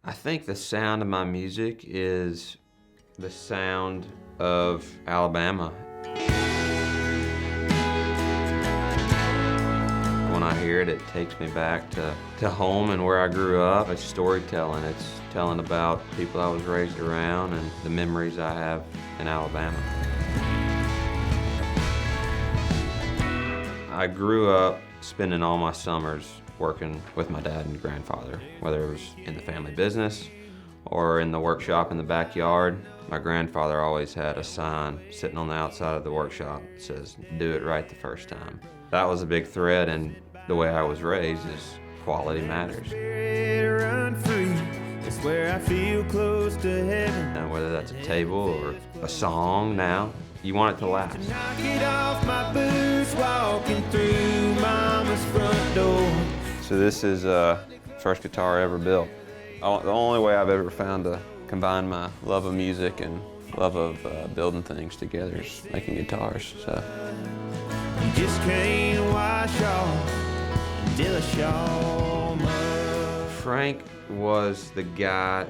I think the sound of my music is the sound of Alabama. When I hear it, it takes me back to home and where I grew up. It's storytelling. It's telling about people I was raised around and the memories I have in Alabama. I grew up spending all my summers working with my dad and grandfather, whether it was in the family business or in the workshop in the backyard. My grandfather always had a sign sitting on the outside of the workshop that says, "Do it right the first time." That was a big thread, and the way I was raised is quality matters. Run free, it's where I feel close to heaven. And whether that's a table or a song now, you want it to last. Knock it off my boots, walking through mama's front door. So this is first guitar I ever built. The only way I've ever found to combine my love of music and love of building things together is making guitars. So. You just can't wash off until I show my... Frank was the guy.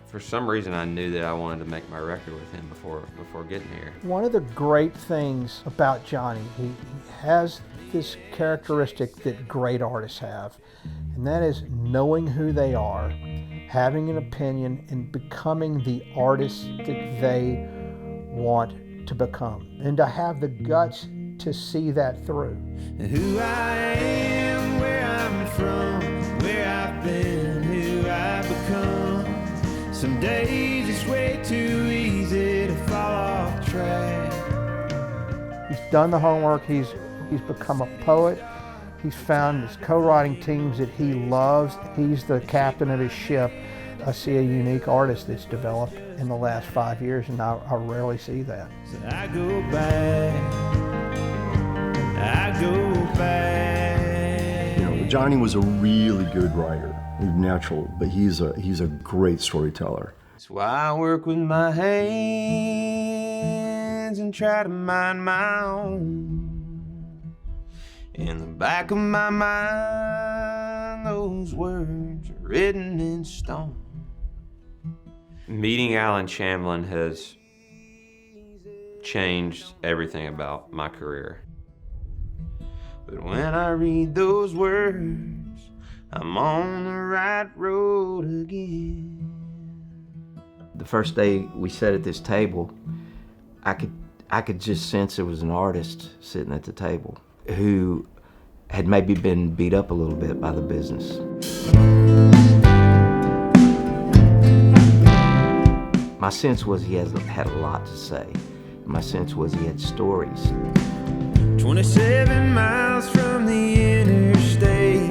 For some reason, I knew that I wanted to make my record with him before getting here. One of the great things about Johnny, he has this characteristic that great artists have, and that is knowing who they are, having an opinion, and becoming the artist that they want to become, and to have the guts to see that through. Who I am, where I'm from, where I've been, who I've become. Some days it's way too easy to fall off track. He's done the homework, he's become a poet, he's found his co-writing teams that he loves, he's the captain of his ship. I see a unique artist that's developed in the last 5 years, and I rarely see that. So I go back. You know, Johnny was a really good writer, natural, but he's a great storyteller. That's why I work with my hands and try to mind my own. In the back of my mind, those words are written in stone. Meeting Alan Chamblin has changed everything about my career. But when I read those words, I'm on the right road again. The first day we sat at this table, I could just sense there was an artist sitting at the table who had maybe been beat up a little bit by the business. My sense was he had a lot to say. My sense was he had stories. 27 miles from the interstate,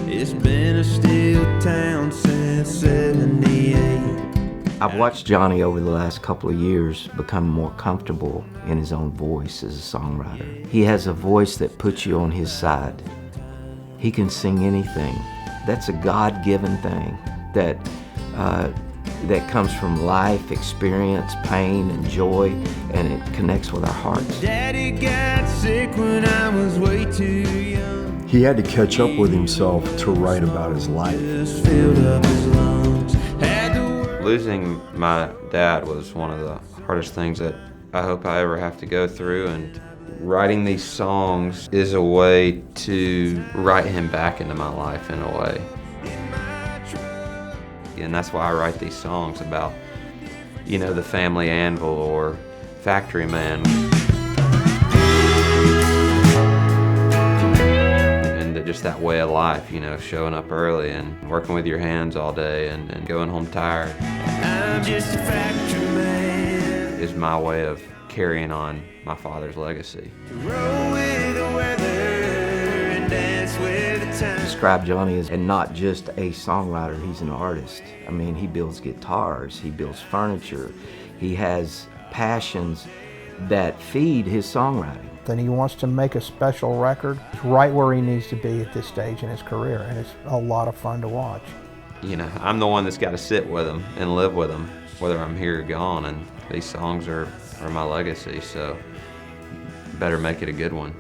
it's been a steel town since 78. I've watched Johnny over the last couple of years become more comfortable in his own voice as a songwriter. He has a voice that puts you on his side. He can sing anything. That's a God-given thing that comes from life, experience, pain, and joy, and it connects with our hearts. Daddy got sick when I was way too young. He had to catch up with himself to write about his life. Just filled up his lungs. Losing my dad was one of the hardest things that I hope I ever have to go through, and writing these songs is a way to write him back into my life in a way. And that's why I write these songs about, you know, the family anvil or factory man. And just that way of life, you know, showing up early and working with your hands all day and going home tired. I'm just a factory man. Is my way of carrying on my father's legacy. Roll with the weather and dance with the time. Describe Johnny as and not just a songwriter, he's an artist. I mean, he builds guitars, he builds furniture, he has passions that feed his songwriting. Then he wants to make a special record. It's right where he needs to be at this stage in his career, and it's a lot of fun to watch. You know, I'm the one that's got to sit with him and live with him, whether I'm here or gone, and these songs are my legacy, so better make it a good one.